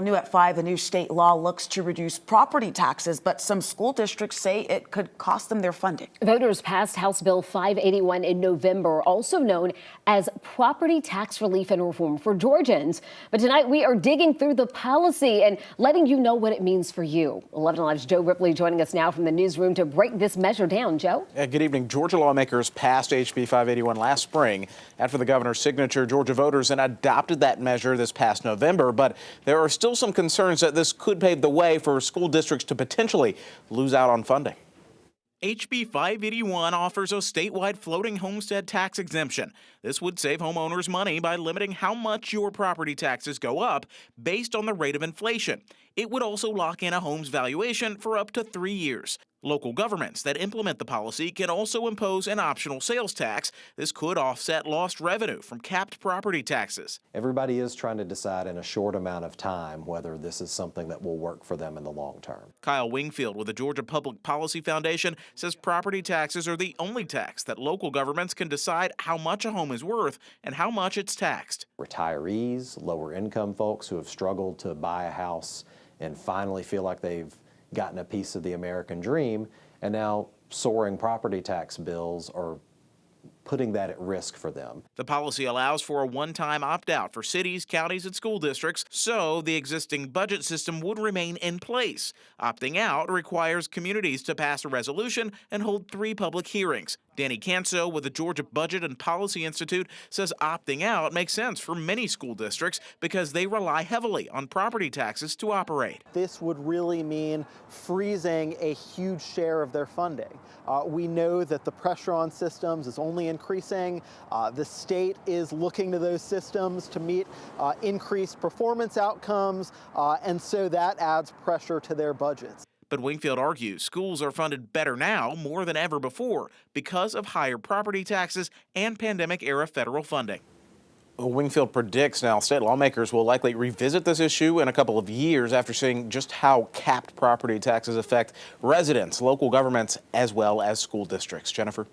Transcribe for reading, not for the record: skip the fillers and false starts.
New at 5, a new state law looks to reduce property taxes, but some school districts say it could cost them their funding. Voters passed House Bill 581 in November, also known as Property Tax Relief and Reform for Georgians. But tonight we are digging through the policy and letting you know what it means for you. 11 Alive's Joe Ripley joining us now from the newsroom to break this measure down. Joe? Good evening. Georgia lawmakers passed HB 581 last spring. After the governor's signature, Georgia voters then adopted that measure this past November. But there are still some concerns that this could pave the way for school districts to potentially lose out on funding. HB 581 offers a statewide floating homestead tax exemption. This would save homeowners money by limiting how much your property taxes go up based on the rate of inflation. It would also lock in a home's valuation for up to 3 years. Local governments that implement the policy can also impose an optional sales tax. This could offset lost revenue from capped property taxes. Everybody is trying to decide in a short amount of time whether this is something that will work for them in the long term. Kyle Wingfield with the Georgia Public Policy Foundation says property taxes are the only tax that local governments can decide how much a home is worth and how much it's taxed. Retirees, lower income folks who have struggled to buy a house and finally feel like they've gotten a piece of the American dream, and now soaring property tax bills are putting that at risk for them. The policy allows for a one-time opt-out for cities, counties, and school districts, so the existing budget system would remain in place. Opting out requires communities to pass a resolution and hold 3 public hearings. Danny Canso with the Georgia Budget and Policy Institute says opting out makes sense for many school districts because they rely heavily on property taxes to operate. This would really mean freezing a huge share of their funding. We know that the pressure on systems is only increasing. The state is looking to those systems to meet increased performance outcomes, and so that adds pressure to their budgets. But Wingfield argues schools are funded better now more than ever before because of higher property taxes and pandemic-era federal funding. Wingfield predicts now state lawmakers will likely revisit this issue in a couple of years after seeing just how capped property taxes affect residents, local governments, as well as school districts. Jennifer?